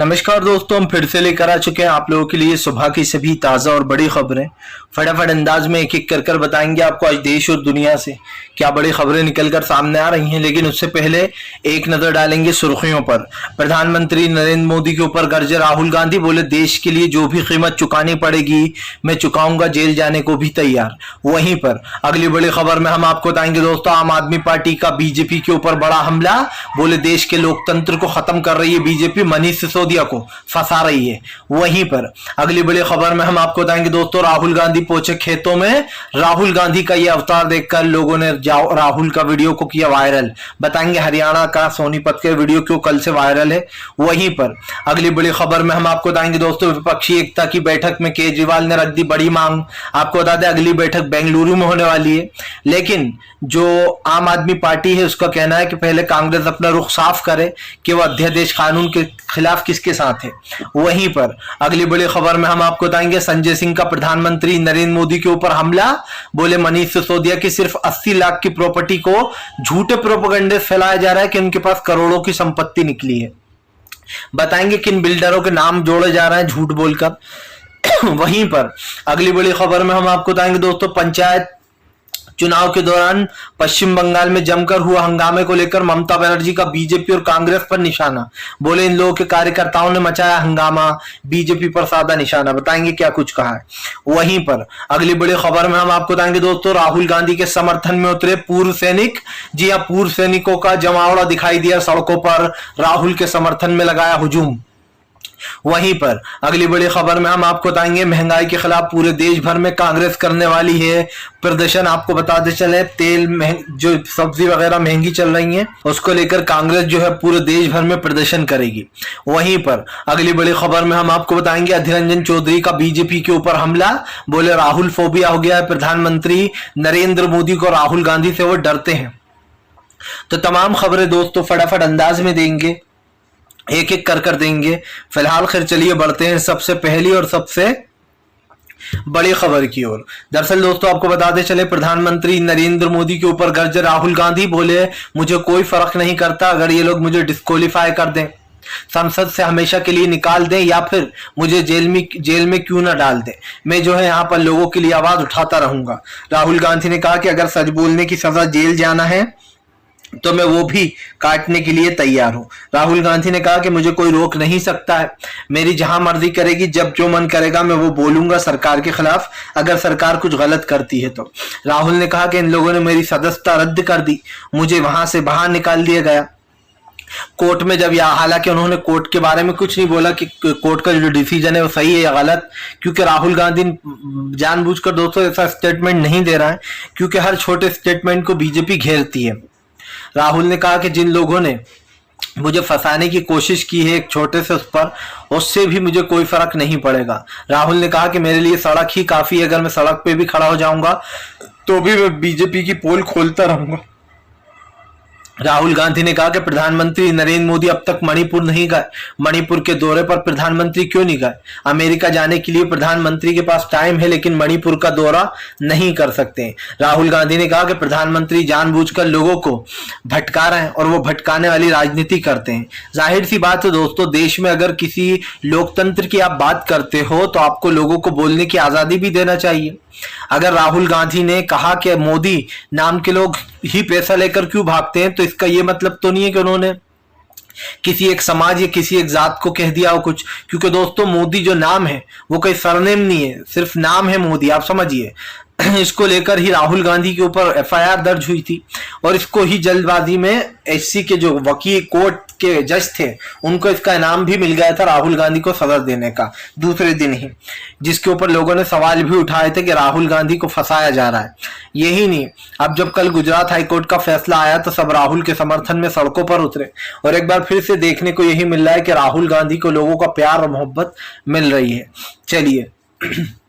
नमस्कार दोस्तों, हम फिर से लेकर आ चुके हैं आप लोगों के लिए सुबह की सभी ताज़ा और बड़ी खबरें। फटाफट अंदाज में एक एक कर बताएंगे आपको आज देश और दुनिया से क्या बड़ी खबरें निकलकर सामने आ रही हैं। लेकिन उससे पहले एक नजर डालेंगे सुर्खियों पर। प्रधानमंत्री नरेंद्र मोदी के ऊपर गरजे राहुल गांधी, बोले देश के लिए जो भी कीमत चुकानी पड़ेगी मैं चुकाऊंगा, जेल जाने को भी तैयार। वहीं पर अगली बड़ी खबर में हम आपको बताएंगे दोस्तों, आम आदमी पार्टी का बीजेपी के ऊपर बड़ा हमला, बोले देश के लोकतंत्र को खत्म कर रही है बीजेपी, मनीष सिसोदिया को फंसा रही है। वहीं पर अगली बड़ी खबर में हम आपको बताएंगे दोस्तों, राहुल गांधी पहुंचे खेतों में। राहुल गांधी का यह अवतार देखकर लोगों ने राहुल का वीडियो को किया वायरल। बताएंगे हरियाणा का सोनीपत के वीडियो क्यों कल से वायरल है। वहीं पर अगली बड़ी खबर में हम आपको बताएंगे दोस्तों, विपक्षी एकता की बैठक में केजरीवाल ने रख दी बड़ी मांग। आपको बता दें अगली बैठक बेंगलुरु में होने वाली है। लेकिन जो आम आदमी पार्टी है उसका कहना है कि पहले कांग्रेस अपना रुख साफ करे कि वह अध्यादेश कानून के खिलाफ किसके साथ है। वहीं पर अगली बड़ी खबर में हम आपको बताएंगे, संजय सिंह का प्रधानमंत्री नरेंद्र मोदी के ऊपर हमला, बोले मनीष सिसोदिया की सिर्फ 80 लाख की प्रॉपर्टी को झूठे प्रोपेगेंडे फैलाया जा रहा है कि उनके पास करोड़ों की संपत्ति निकली है। बताएंगे किन बिल्डरों के नाम जोड़े जा रहे हैं झूठ बोलकर। वहीं पर अगली बड़ी खबर में हम आपको बताएंगे दोस्तों, पंचायत चुनाव के दौरान पश्चिम बंगाल में जमकर हुआ हंगामे को लेकर ममता बनर्जी का बीजेपी और कांग्रेस पर निशाना। बोले इन लोगों के कार्यकर्ताओं ने मचाया हंगामा, बीजेपी पर साधा निशाना। बताएंगे क्या कुछ कहा है। वहीं पर अगली बड़ी खबर में हम आपको बताएंगे दोस्तों, राहुल गांधी के समर्थन में उतरे पूर्व सैनिक। जी हां, पूर्व सैनिकों का जमावड़ा दिखाई दिया सड़कों पर, राहुल के समर्थन में लगाया हुजूम। वहीं पर अगली बड़ी खबर में हम आपको बताएंगे, महंगाई के खिलाफ पूरे देश भर में कांग्रेस करने वाली है प्रदर्शन। आपको बताते चले तेल जो सब्जी वगैरह महंगी चल रही है उसको लेकर कांग्रेस जो है पूरे देश भर में प्रदर्शन करेगी। वहीं पर अगली बड़ी खबर में हम आपको बताएंगे, अधीर रंजन चौधरी का बीजेपी के ऊपर हमला, बोले राहुल फोबिया हो गया है प्रधानमंत्री नरेंद्र मोदी को, राहुल गांधी से वो डरते हैं। तो तमाम खबरें दोस्तों फटाफट अंदाज में देंगे, एक एक कर देंगे। फिलहाल खैर चलिए बढ़ते हैं सबसे पहली और सबसे बड़ी खबर की ओर। दरअसल दोस्तों आपको बताते चले, प्रधानमंत्री नरेंद्र मोदी के ऊपर गरजे राहुल गांधी, बोले मुझे कोई फर्क नहीं करता अगर ये लोग मुझे डिस्क्वालीफाई कर दें, संसद से हमेशा के लिए निकाल दें या फिर मुझे जेल में क्यों ना डाल दें, मैं जो है यहाँ पर लोगों के लिए आवाज उठाता रहूंगा। राहुल गांधी ने कहा कि अगर सच बोलने की सजा जेल जाना है तो मैं वो भी काटने के लिए तैयार हूं। राहुल गांधी ने कहा कि मुझे कोई रोक नहीं सकता है, मेरी जहां मर्जी करेगी, जब जो मन करेगा मैं वो बोलूंगा सरकार के खिलाफ, अगर सरकार कुछ गलत करती है तो। राहुल ने कहा कि इन लोगों ने मेरी सदस्यता रद्द कर दी, मुझे वहां से बाहर निकाल दिया गया। कोर्ट में जब हालांकि उन्होंने कोर्ट के बारे में कुछ नहीं बोला कि कोर्ट का जो डिसीजन है वो सही है या गलत, क्योंकि राहुल गांधी जानबूझकर दोस्तों ऐसा स्टेटमेंट नहीं दे रहा है क्योंकि हर छोटे स्टेटमेंट को बीजेपी घेरती है। राहुल ने कहा कि जिन लोगों ने मुझे फंसाने की कोशिश की है एक छोटे से उस पर, उससे भी मुझे कोई फर्क नहीं पड़ेगा। राहुल ने कहा कि मेरे लिए सड़क ही काफी है, अगर मैं सड़क पे भी खड़ा हो जाऊंगा तो भी मैं बीजेपी की पोल खोलता रहूंगा। राहुल गांधी ने कहा कि प्रधानमंत्री नरेंद्र मोदी अब तक मणिपुर नहीं गए, मणिपुर के दौरे पर प्रधानमंत्री क्यों नहीं गए। अमेरिका जाने के लिए प्रधानमंत्री के पास टाइम है लेकिन मणिपुर का दौरा नहीं कर सकते। राहुल गांधी ने कहा कि प्रधानमंत्री जानबूझकर लोगों को भटका रहे हैं और वो भटकाने वाली राजनीति करते हैं। जाहिर सी बात है दोस्तों, देश में अगर किसी लोकतंत्र की आप बात करते हो तो आपको लोगों को बोलने की आजादी भी देना चाहिए। अगर राहुल गांधी ने कहा कि मोदी नाम के लोग ही पैसा लेकर क्यों भागते हैं, तो इसका यह मतलब तो नहीं है कि उन्होंने किसी एक समाज या किसी एक जात को कह दिया हो कुछ, क्योंकि दोस्तों मोदी जो नाम है वो कोई सरनेम नहीं है, सिर्फ नाम है मोदी, आप समझिए। इसको लेकर ही राहुल गांधी के ऊपर एफआईआर दर्ज हुई थी और इसको ही जल्दबाजी में एससी के जो वकील कोर्ट के जज थे उनको इसका इनाम भी मिल गया था राहुल गांधी को सजा देने का दूसरे दिन ही, जिसके ऊपर लोगों ने सवाल भी उठाए थे कि राहुल गांधी को फंसाया जा रहा है। यही नहीं, अब जब कल गुजरात हाईकोर्ट का फैसला आया तो सब राहुल के समर्थन में सड़कों पर उतरे और एक बार फिर से देखने को यही मिल रहा है कि राहुल गांधी को लोगों का प्यार और मोहब्बत मिल रही है। चलिए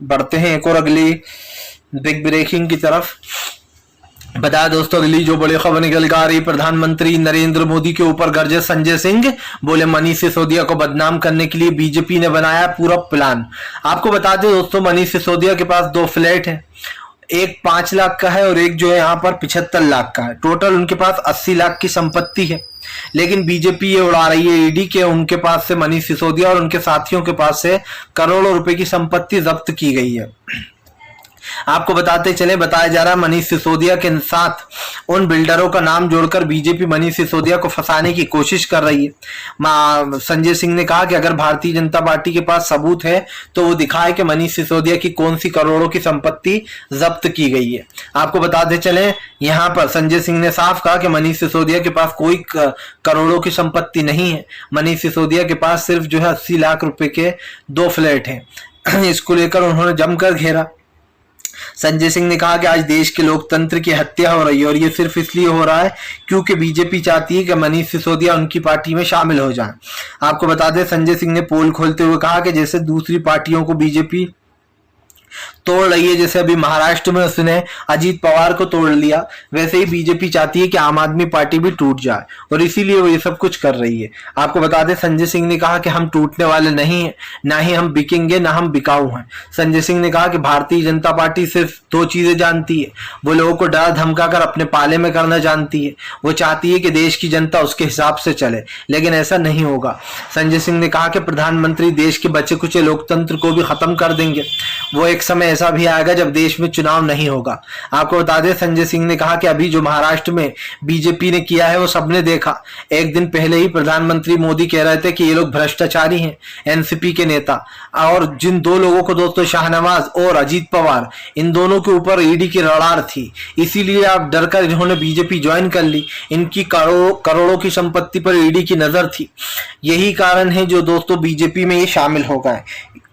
बढ़ते हैं एक और अगली बिग ब्रेकिंग की तरफ। बता दोस्तों अगली जो बड़ी खबर निकल कर आ रही, प्रधानमंत्री नरेंद्र मोदी के ऊपर गरजे संजय सिंह, बोले मनीष सिसोदिया को बदनाम करने के लिए बीजेपी ने बनाया पूरा प्लान। आपको बता दें दोस्तों, मनीष सिसोदिया के पास 2 फ्लैट हैं, एक 5 लाख का है और एक जो है यहाँ पर 75 लाख का है। टोटल उनके पास 80 लाख की संपत्ति है। लेकिन बीजेपी ये उड़ा रही है ईडी के उनके पास से मनीष सिसोदिया और उनके साथियों के पास से करोड़ों रुपए की संपत्ति जब्त की गई है। आपको बताते चले, बताया जा रहा है मनीष सिसोदिया के साथ उन बिल्डरों का नाम जोड़कर बीजेपी मनीष सिसोदिया को फंसाने की कोशिश कर रही है। संजय सिंह ने कहा कि अगर भारतीय जनता पार्टी के पास सबूत है तो वो दिखाए कि मनीष सिसोदिया की कौन सी करोड़ों की संपत्ति जब्त की गई है। आपको बताते चले, यहाँ पर संजय सिंह ने साफ कहा कि मनीष सिसोदिया के पास कोई करोड़ों की संपत्ति नहीं है। मनीष सिसोदिया के पास सिर्फ जो है 80 लाख रुपए के 2 फ्लैट हैं। इसको लेकर उन्होंने जमकर घेरा। संजय सिंह ने कहा कि आज देश के लोकतंत्र की हत्या हो रही है और ये सिर्फ इसलिए हो रहा है क्योंकि बीजेपी चाहती है कि मनीष सिसोदिया उनकी पार्टी में शामिल हो जाएं। आपको बता दें, संजय सिंह ने पोल खोलते हुए कहा कि जैसे दूसरी पार्टियों को बीजेपी तोड़ रही है, जैसे अभी महाराष्ट्र में उसने अजीत पवार को तोड़ लिया, वैसे ही बीजेपी चाहती है कि आम आदमी पार्टी भी टूट जाए और इसीलिए वो ये सब कुछ कर रही है। आपको बता दें, संजय सिंह ने कहा कि हम टूटने वाले नहीं हैं, ना ही हम बिकेंगे, ना हम बिकाऊ हैं। संजय सिंह ने कहा कि भारतीय जनता पार्टी सिर्फ 2 चीजें जानती है, वो लोगों को डरा धमका कर अपने पाले में करना जानती है। वो चाहती है कि देश की जनता उसके हिसाब से चले, लेकिन ऐसा नहीं होगा। संजय सिंह ने कहा कि प्रधानमंत्री देश के बचे कुचे लोकतंत्र को भी खत्म कर देंगे। वो एक समय ऐसा भी आएगा जब देश में चुनाव नहीं होगा। आपको बता दें, संजय सिंह ने कहा कि अभी जो महाराष्ट्र में बीजेपी ने किया है वो सबने देखा। एक दिन पहले ही प्रधानमंत्री मोदी कह रहे थे कि ये लोग भ्रष्टाचारी हैं, एनसीपी के नेता। और जिन 2 लोगों को दोस्तों, शाहनवाज और अजीत पवार, इन दोनों के ऊपर ईडी की रडार थी, इसीलिए आप डरकर इन्होंने बीजेपी ज्वाइन कर ली। इनकी करोड़ों की संपत्ति पर ईडी की नजर थी। यही कारण है जो दोस्तों बीजेपी में ये शामिल हो गए।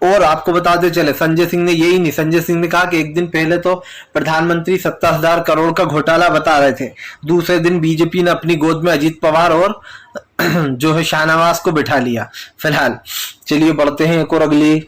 और आपको बताते चले, संजय सिंह ने यही नहीं, संजय सिंह ने कहा कि एक दिन पहले तो प्रधानमंत्री 70,000 करोड़ का घोटाला बता रहे थे, दूसरे दिन बीजेपी ने अपनी गोद में अजीत पवार और जो है शाहनवाज को बिठा लिया। फिलहाल चलिए बढ़ते हैं एक और अगली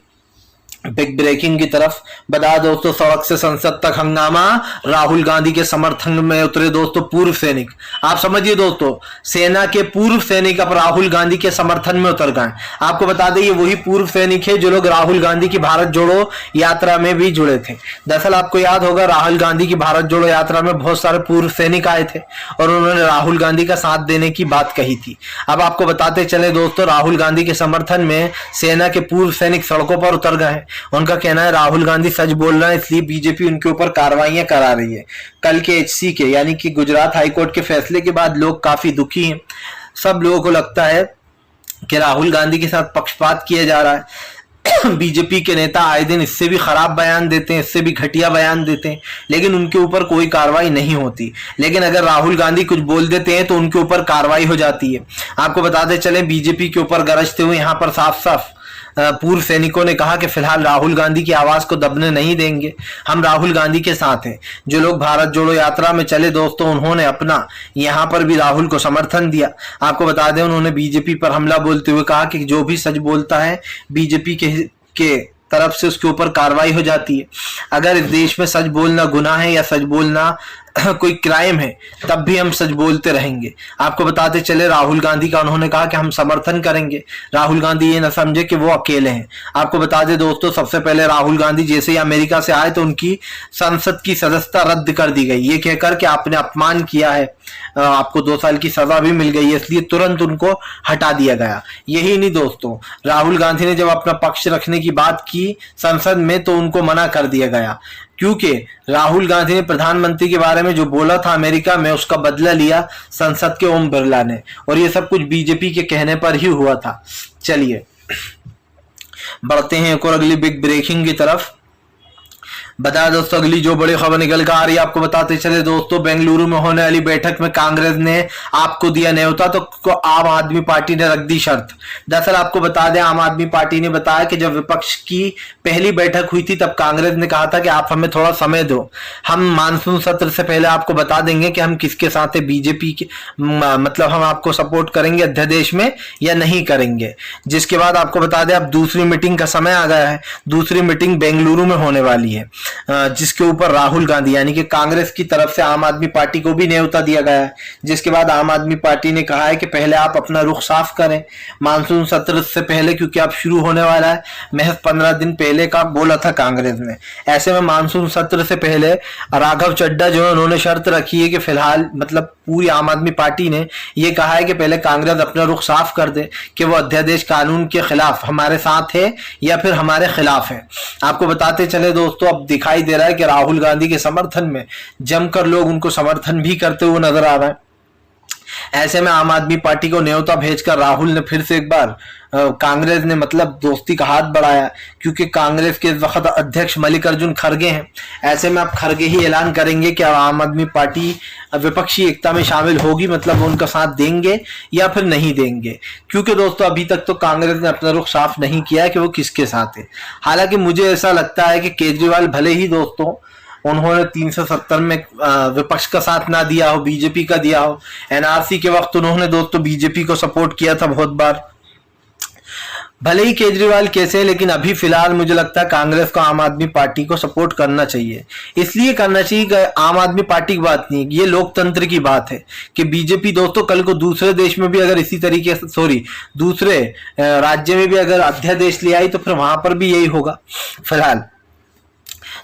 बिग ब्रेकिंग की तरफ। बता दोस्तों, सड़क से संसद तक हंगामा, राहुल गांधी के समर्थन में उतरे दोस्तों पूर्व सैनिक। आप समझिए दोस्तों, सेना के पूर्व सैनिक अब राहुल गांधी के समर्थन में उतर गए। आपको बता दें, ये वही पूर्व सैनिक है जो लोग राहुल गांधी की भारत जोड़ो यात्रा में भी जुड़े थे। दरअसल आपको याद होगा, राहुल गांधी की भारत जोड़ो यात्रा में बहुत सारे पूर्व सैनिक आए थे और उन्होंने राहुल गांधी का साथ देने की बात कही थी। अब आपको बताते चले दोस्तों, राहुल गांधी के समर्थन में सेना के पूर्व सैनिक सड़कों पर उतर गए हैं। उनका कहना है राहुल गांधी सच बोल रहे हैं, इसलिए बीजेपी उनके ऊपर कार्रवाइयां करा रही है। कल के एचसी के यानी कि गुजरात हाईकोर्ट के फैसले के बाद लोग काफी दुखी हैं। सब लोगों को लगता है कि राहुल गांधी के साथ पक्षपात किया जा रहा है। बीजेपी के नेता आए दिन इससे भी खराब बयान देते हैं, इससे भी घटिया बयान देते हैं, लेकिन उनके ऊपर कोई कार्रवाई नहीं होती। लेकिन अगर राहुल गांधी कुछ बोल देते हैं तो उनके ऊपर कार्रवाई हो जाती है। आपको बताते चले, बीजेपी के ऊपर गरजते हुए यहाँ पर साफ साफ पूर्व सैनिकों ने कहा कि फिलहाल राहुल गांधी की आवाज को दबने नहीं देंगे, हम राहुल गांधी के साथ हैं। जो लोग भारत जोड़ो यात्रा में चले दोस्तों, उन्होंने अपना यहाँ पर भी राहुल को समर्थन दिया। आपको बता दें, उन्होंने बीजेपी पर हमला बोलते हुए कहा कि जो भी सच बोलता है बीजेपी के तरफ से उसके ऊपर कार्रवाई हो जाती है। अगर इस देश में सच बोलना गुनाह है या सच बोलना कोई क्राइम है, तब भी हम सच बोलते रहेंगे। आपको बताते चले, राहुल गांधी का उन्होंने कहा कि हम समर्थन करेंगे। राहुल गांधी ये न समझे कि वो अकेले हैं। आपको बता दें दोस्तों, सबसे पहले राहुल गांधी जैसे ही अमेरिका से आए तो उनकी संसद की सदस्यता रद्द कर दी गई, ये कहकर कि आपने अपमान किया है, आपको 2 साल की सजा भी मिल गई है, इसलिए तुरंत उनको हटा दिया गया। यही नहीं दोस्तों, राहुल गांधी ने जब अपना पक्ष रखने की बात की संसद में तो उनको मना कर दिया गया, क्योंकि राहुल गांधी ने प्रधानमंत्री के बारे में जो बोला था अमेरिका में, उसका बदला लिया संसद के ओम बिरला ने, और ये सब कुछ बीजेपी के कहने पर ही हुआ था। चलिए बढ़ते हैं एक और अगली बिग ब्रेकिंग की तरफ। बता दोस्तों, अगली जो बड़ी खबर निकल कर आ रही है, आपको बताते चले दोस्तों, बेंगलुरु में होने वाली बैठक में कांग्रेस ने आपको दिया न्योता तो आम आदमी पार्टी ने रख दी शर्त। दरअसल आपको बता दें, आम आदमी पार्टी ने बताया कि जब विपक्ष की पहली बैठक हुई थी तब कांग्रेस ने कहा था कि आप हमें थोड़ा समय दो, हम मानसून सत्र से पहले आपको बता देंगे कि हम किसके साथ है, बीजेपी के मतलब हम आपको सपोर्ट करेंगे अध्यादेश में या नहीं करेंगे। जिसके बाद आपको बता दें, अब दूसरी मीटिंग का समय आ गया है, दूसरी मीटिंग बेंगलुरु में होने वाली है। जिसके ऊपर राहुल गांधी यानी कि कांग्रेस की तरफ से आम आदमी पार्टी को भी न्योता दिया गया है, जिसके बाद आम आदमी पार्टी ने कहा है कि पहले आप अपना रुख साफ करें मानसून सत्र से पहले, क्योंकि अब शुरू होने वाला है। महज 15 दिन पहले का बोला था कांग्रेस ने। ऐसे में मानसून सत्र से पहले राघव चड्ढा जो है उन्होंने शर्त रखी है कि फिलहाल मतलब पूरी आम आदमी पार्टी ने ये कहा है कि पहले कांग्रेस अपना रुख साफ कर दे कि वो अध्यादेश कानून के खिलाफ हमारे साथ है या फिर हमारे खिलाफ है। आपको बताते चले दोस्तों, अब दिखाई दे रहा है कि राहुल गांधी के समर्थन में जमकर लोग उनको समर्थन भी करते हुए नजर आ रहे हैं। ऐसे में आम आदमी पार्टी को न्योता भेजकर राहुल ने फिर से एक बार कांग्रेस ने मतलब दोस्ती का हाथ बढ़ाया, क्योंकि कांग्रेस के इस वक्त अध्यक्ष मल्लिकार्जुन खड़गे हैं। ऐसे में अब खड़गे ही ऐलान करेंगे कि आम आदमी पार्टी विपक्षी एकता में शामिल होगी, मतलब उनका साथ देंगे या फिर नहीं देंगे। क्योंकि दोस्तों अभी तक तो कांग्रेस ने अपना रुख साफ नहीं किया है कि वो किसके साथ है। हालांकि मुझे ऐसा लगता है कि केजरीवाल भले ही दोस्तों उन्होंने 370 में विपक्ष का साथ ना दिया हो, बीजेपी का दिया हो, एनआरसी के वक्त उन्होंने दोस्तों बीजेपी को सपोर्ट किया था बहुत बार। भले ही केजरीवाल कैसे, लेकिन अभी फिलहाल मुझे लगता है कांग्रेस को आम आदमी पार्टी को सपोर्ट करना चाहिए। इसलिए करना चाहिए कि आम आदमी पार्टी की बात नहीं, ये लोकतंत्र की बात है कि बीजेपी दोस्तों कल को दूसरे देश में भी अगर इसी तरीके से दूसरे राज्य में भी अगर अध्यादेश ले आई तो फिर वहां पर भी यही होगा। फिलहाल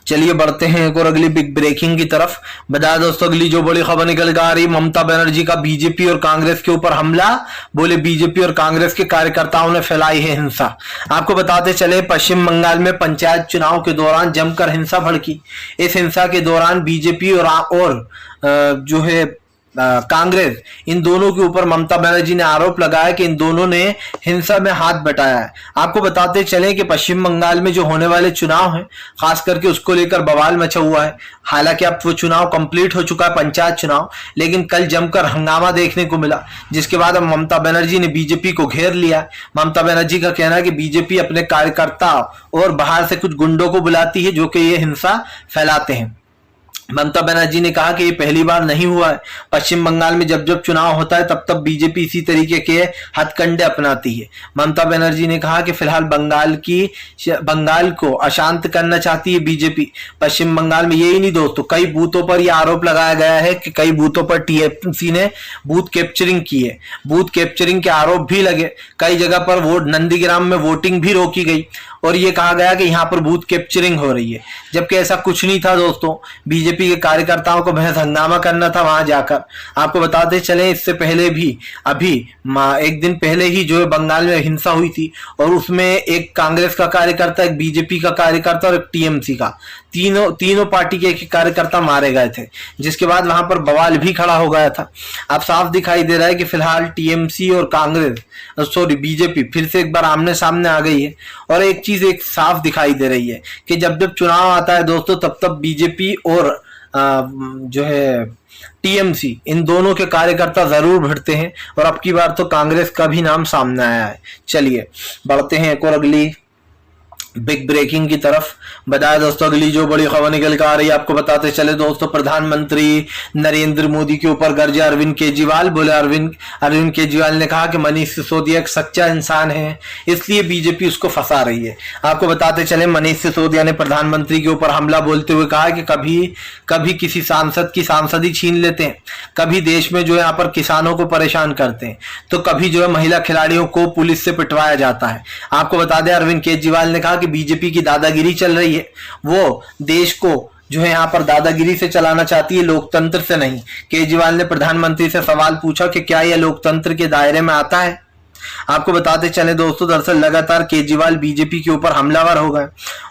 चलिए बढ़ते हैं एक और अगली बिग ब्रेकिंग की तरफ। बता दोस्तों अगली जो बड़ी खबर निकल कर आ रही, ममता बनर्जी का बीजेपी और कांग्रेस के ऊपर हमला। बोले बीजेपी और कांग्रेस के कार्यकर्ताओं ने फैलाई है हिंसा। आपको बताते चले पश्चिम बंगाल में पंचायत चुनाव के दौरान जमकर हिंसा भड़की। इस हिंसा के दौरान बीजेपी और जो है कांग्रेस, इन दोनों के ऊपर ममता बनर्जी ने आरोप लगाया कि इन दोनों ने हिंसा में हाथ बटाया है। आपको बताते चलें कि पश्चिम बंगाल में जो होने वाले चुनाव हैं खास करके उसको लेकर बवाल मचा हुआ है। हालांकि अब वो चुनाव कंप्लीट हो चुका है पंचायत चुनाव, लेकिन कल जमकर हंगामा देखने को मिला, जिसके बाद अब ममता बनर्जी ने बीजेपी को घेर लिया। ममता बनर्जी का कहना है कि बीजेपी अपने कार्यकर्ता और बाहर से कुछ गुंडों को बुलाती है जो कि ये हिंसा फैलाते हैं। ममता बनर्जी ने कहा कि ये पहली बार नहीं हुआ है। पश्चिम बंगाल में जब जब चुनाव होता है तब तब बीजेपी इसी तरीके के हथकंडे अपनाती है। ममता बनर्जी ने कहा कि फिलहाल बंगाल को अशांत करना चाहती है बीजेपी। पश्चिम बंगाल में यही नहीं दोस्तों, कई बूथों पर यह आरोप लगाया गया है कि कई बूथों पर टीएमसी ने बूथ कैप्चरिंग की है। बूथ कैप्चरिंग के आरोप भी लगे। कई जगह पर नंदीग्राम में वोटिंग भी रोकी गई और ये कहा गया कि यहाँ पर बूथ कैप्चरिंग हो रही है, जबकि ऐसा कुछ नहीं था दोस्तों। बीजेपी के कार्यकर्ताओं को महज हंगामा करना था वहां जाकर। आपको बताते चले इससे पहले भी अभी एक दिन पहले ही जो है बंगाल में हिंसा हुई थी और उसमें एक कांग्रेस का कार्यकर्ता, एक बीजेपी का कार्यकर्ता और एक टीएमसी का, तीनों पार्टी के एक कार्यकर्ता मारे गए थे, जिसके बाद वहां पर बवाल भी खड़ा हो गया था। अब साफ दिखाई दे रहा है कि फिलहाल टीएमसी और बीजेपी फिर से एक बार आमने सामने आ गई है। और एक चीज एक साफ दिखाई दे रही है कि जब जब चुनाव आता है दोस्तों तब तब बीजेपी और जो है टीएमसी, इन दोनों के कार्यकर्ता जरूर भिड़ते हैं और अब की बार तो कांग्रेस का भी नाम सामने आया है। चलिए बढ़ते हैं एक और अगली बिग ब्रेकिंग की तरफ। बताया दोस्तों अगली जो बड़ी खबर निकल कर आ रही है, आपको बताते चले दोस्तों प्रधानमंत्री नरेंद्र मोदी के ऊपर गरजे अरविंद केजरीवाल। बोले अरविंद केजरीवाल ने कहा कि मनीष सिसोदिया एक सच्चा इंसान है, इसलिए बीजेपी उसको फंसा रही है। आपको बताते चले मनीष सिसोदिया ने प्रधानमंत्री के ऊपर हमला बोलते हुए कहा कि कभी किसी सांसद की सांसदी छीन लेते हैं, कभी देश में जो है यहाँ पर किसानों को परेशान करते हैं, तो कभी जो है महिला खिलाड़ियों को पुलिस से पिटवाया जाता है। आपको बता दें अरविंद केजरीवाल ने कहा कि बीजेपी की दादागिरी चल रही है, वो देश को जो है यहाँ पर दादागिरी से चलाना चाहती है, लोकतंत्र से नहीं। केजरीवाल ने प्रधानमंत्री से सवाल पूछा कि क्या यह लोकतंत्र के दायरे में आता है। आपको बताते चले दोस्तों दरअसल लगातार केजरीवाल बीजेपी के ऊपर हमलावर हो गए।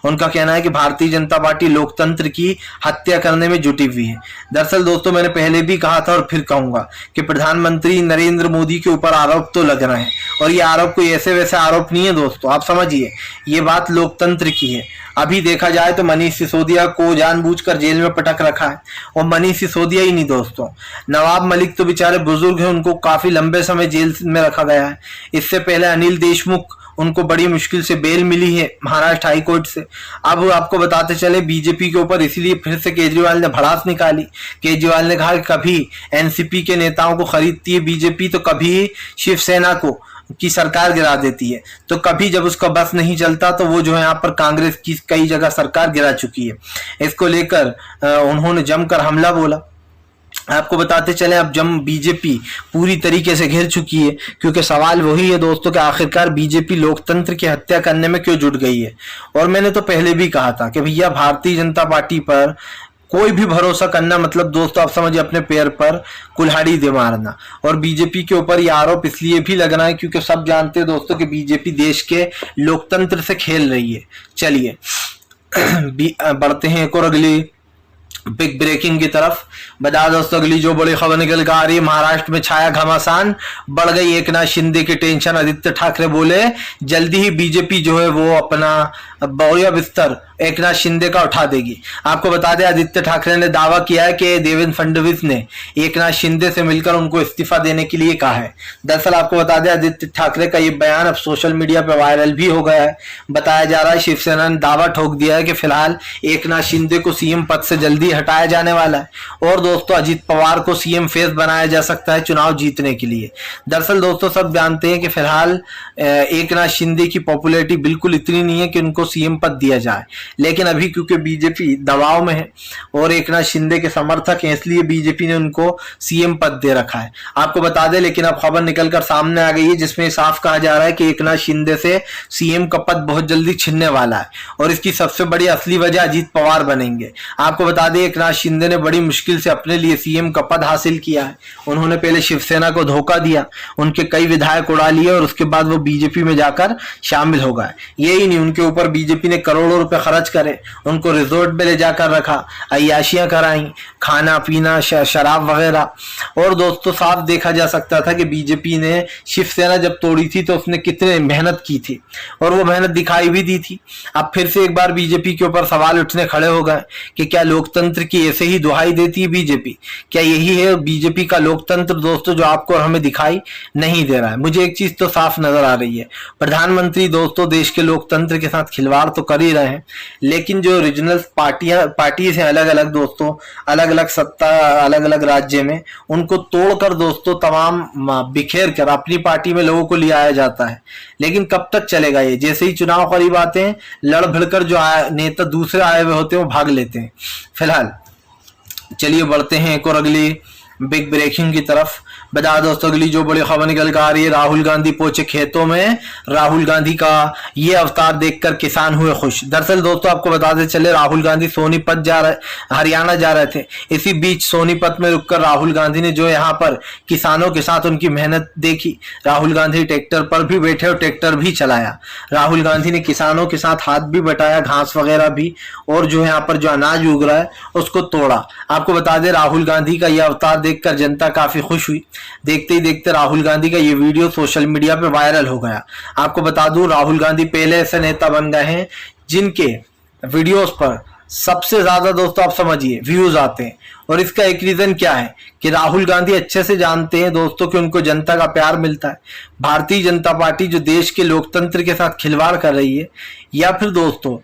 उनका कहना है कि भारतीय जनता पार्टी लोकतंत्र की हत्या करने में जुटी हुई है। दरअसल दोस्तों मैंने पहले भी कहा था और फिर कहूंगा कि प्रधानमंत्री नरेंद्र मोदी के ऊपर आरोप तो लग रहे हैं और ये आरोप कोई ऐसे वैसे आरोप नहीं है दोस्तों, आप समझिए ये बात लोकतंत्र की है। अभी देखा जाए तो मनीष सिसोदिया को जानबूझकर जेल में पटक रखा है और मनीष सिसोदिया ही नहीं दोस्तों, नवाब मलिक तो बेचारे बुजुर्ग हैं, उनको काफी लंबे समय जेल में रखा गया है। इससे पहले अनिल देशमुख, उनको बड़ी मुश्किल से बेल मिली है महाराष्ट्र हाई कोर्ट से। अब आपको बताते चले बीजेपी के ऊपर इसीलिए फिर से केजरीवाल ने भड़ास निकाली। केजरीवाल ने कहा कि कभी एनसीपी के नेताओं को खरीदती है बीजेपी तो कभी शिवसेना को की सरकार गिरा देती है। तो कभी जब उसका बस नहीं चलता तो वो जो है यहाँ पर कांग्रेस की कई जगह सरकार गिरा चुकी है। इसको लेकर उन्होंने जमकर हमला बोला। आपको बताते चले अब जब बीजेपी पूरी तरीके से घिर चुकी है, क्योंकि सवाल वही है दोस्तों कि आखिरकार बीजेपी लोकतंत्र की हत्या करने में क्यों जुट गई है। और मैंने तो पहले भी कहा था कि भैया भारतीय जनता पार्टी पर कोई भी भरोसा करना मतलब दोस्तों आप समझिए अपने पैर पर कुल्हाड़ी दे मारना। और बीजेपी के ऊपर ये आरोप इसलिए भी लग रहा है क्योंकि सब जानते हैं दोस्तों कि बीजेपी देश के लोकतंत्र से खेल रही है। चलिए बढ़ते हैं एक और अगली बिग ब्रेकिंग की तरफ। बता दोस्तों अगली जो बड़ी खबर निकल कर आ रही है, महाराष्ट्र में छाया घमासान, बढ़ गई एकनाथ शिंदे की टेंशन। आदित्य ठाकरे बोले जल्दी ही बीजेपी जो है वो अपना बोरिया बिस्तर एकनाथ शिंदे का उठा देगी। आपको बता दें आदित्य ठाकरे ने दावा किया है कि देवेंद्र फडणवीस ने एकनाथ शिंदे से मिलकर उनको इस्तीफा देने के लिए कहा है। दरअसल आपको बता दें आदित्य ठाकरे का ये बयान अब सोशल मीडिया पर वायरल भी हो गया है। बताया जा रहा है शिवसेना ने दावा ठोक दिया है कि फिलहाल एकनाथ शिंदे को सीएम पद से जल्दी हटाया जाने वाला है और दोस्तों अजीत पवार को सीएम फेस बनाया जा सकता है चुनाव जीतने के लिए। दरअसल दोस्तों सब जानते हैं कि फिलहाल एकनाथ शिंदे की पॉपुलैरिटी बिल्कुल इतनी नहीं है कि उनको सीएम पद दिया जाए, लेकिन अभी क्योंकि बीजेपी दबाव में है और एकनाथ शिंदे के समर्थक हैं इसलिए बीजेपी ने उनको सीएम पद दे रखा है। आपको बता दें लेकिन अब खबर निकलकर सामने आ गई है जिसमें साफ कहा जा रहा है कि एकनाथ शिंदे से सीएम का पद बहुत जल्दी छिनने वाला है और इसकी सबसे बड़ी असली वजह अजीत पवार बनेंगे। आपको बता दें एकनाथ शिंदे ने बड़ी मुश्किल से अपने लिए सीएम का पद हासिल किया है। उन्होंने पहले शिवसेना को धोखा दिया, उनके कई विधायक उड़ा लिए और उसके बाद वो बीजेपी में जाकर शामिल हो गए। यही नहीं, उनके ऊपर बीजेपी ने करोड़ों रुपए खर्च करे, उनको रिजोर्ट में ले जाकर रखा, अय्याशियां कराई, खाना पीना शराब वगैरह। और दोस्तों साफ देखा जा सकता था कि बीजेपी ने शिवसेना जब तोड़ी थी तो उसने कितने मेहनत की थी और वो मेहनत दिखाई भी दी थी। अब फिर से एक बार बीजेपी के ऊपर सवाल उठने खड़े हो गए कि क्या लोकतंत्र की ऐसे ही दुहाई देती है बीजेपी? क्या यही है बीजेपी का लोकतंत्र दोस्तों जो आपको और हमें दिखाई नहीं दे रहा है? मुझे एक चीज तो साफ नजर आ रही है, प्रधानमंत्री दोस्तों देश के लोकतंत्र के साथ खिलवाड़ तो कर ही रहे हैं, लेकिन जो रीजनल पार्टीज हैं अलग अलग दोस्तों, अलग अलग सत्ता अलग अलग राज्य में, उनको तोड़कर दोस्तों तमाम बिखेर कर अपनी पार्टी में लोगों को ले आया जाता है। लेकिन कब तक चलेगा ये? जैसे ही चुनाव करीब आते हैं लड़ भिड़कर जो नेता दूसरे आए हुए होते हैं वो भाग लेते हैं। फिलहाल चलिए बढ़ते हैं एक और अगली बिग ब्रेकिंग की तरफ। बता दोस्तों अगली जो बड़ी खबर निकल कर आ रही है, राहुल गांधी पहुंचे खेतों में, राहुल गांधी का ये अवतार देखकर किसान हुए खुश। दरअसल दोस्तों आपको बताते चले राहुल गांधी सोनीपत हरियाणा जा रहे थे। इसी बीच सोनीपत में रुककर राहुल गांधी ने जो यहाँ पर किसानों के साथ उनकी मेहनत देखी। राहुल गांधी ट्रैक्टर पर भी बैठे और ट्रैक्टर भी चलाया। राहुल गांधी ने किसानों के साथ हाथ भी बटाया, घास वगैरह भी, और जो यहाँ पर जो अनाज उग रहा है उसको तोड़ा। आपको बता दें राहुल गांधी का यह अवतार देखकर जनता काफी खुश हुई। देखते ही देखते राहुल गांधी का ये वीडियो सोशल मीडिया पे वायरल हो गया। आपको बता दूं राहुल गांधी पहले ऐसे नेता बन गए हैं जिनके वीडियोस पर सबसे ज्यादा दोस्तों आप समझिए व्यूज आते हैं। और इसका एक रीजन क्या है कि राहुल गांधी अच्छे से जानते हैं दोस्तों कि उनको जनता का प्यार मिलता है। भारतीय जनता पार्टी जो देश के लोकतंत्र के साथ खिलवाड़ कर रही है या फिर दोस्तों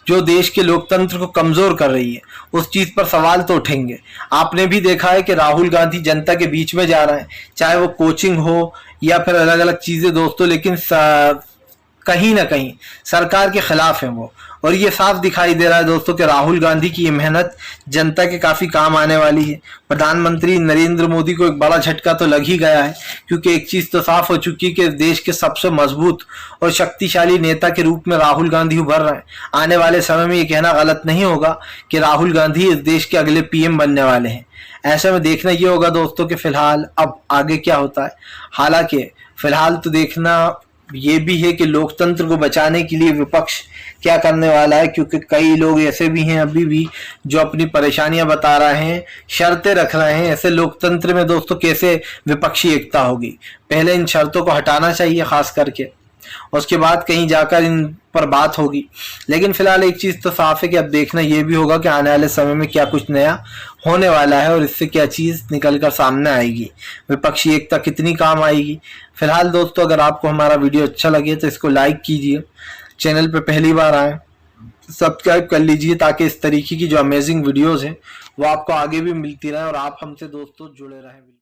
जो देश के लोकतंत्र को कमजोर कर रही है, उस चीज पर सवाल तो उठेंगे। आपने भी देखा है कि राहुल गांधी जनता के बीच में जा रहे हैं, चाहे वो कोचिंग हो या फिर अलग अलग चीजें दोस्तों, लेकिन कहीं ना कहीं सरकार के खिलाफ है वो। और ये साफ दिखाई दे रहा है दोस्तों कि राहुल गांधी की ये मेहनत जनता के काफी काम आने वाली है। प्रधानमंत्री नरेंद्र मोदी को एक बड़ा झटका तो लग ही गया है, क्योंकि एक चीज तो साफ हो चुकी है कि देश के सबसे मजबूत और शक्तिशाली नेता के रूप में राहुल गांधी उभर रहे हैं। आने वाले समय में ये कहना गलत नहीं होगा कि राहुल गांधी इस देश के अगले पीएम बनने वाले हैं। ऐसे में देखना ये होगा दोस्तों कि फिलहाल अब आगे क्या होता है। हालांकि फिलहाल तो देखना ये भी है कि लोकतंत्र को बचाने के लिए विपक्ष क्या करने वाला है, क्योंकि कई लोग ऐसे भी हैं अभी भी जो अपनी परेशानियां बता रहे हैं, शर्तें रख रहे हैं। ऐसे लोकतंत्र में दोस्तों कैसे विपक्षी एकता होगी? पहले इन शर्तों को हटाना चाहिए खास करके, उसके बाद कहीं जाकर इन पर बात होगी। लेकिन फिलहाल एक चीज तो साफ है कि अब देखना यह भी होगा कि आने वाले समय में क्या कुछ नया होने वाला है और इससे क्या चीज निकल कर सामने आएगी, विपक्षी एकता कितनी काम आएगी। फिलहाल दोस्तों अगर आपको हमारा वीडियो अच्छा लगे तो इसको लाइक कीजिए, चैनल पे पहली बार आए सब्सक्राइब कर लीजिए, ताकि इस तरीके की जो अमेजिंग वीडियोस हैं वो आपको आगे भी मिलती रहे और आप हमसे दोस्तों जुड़े रहें।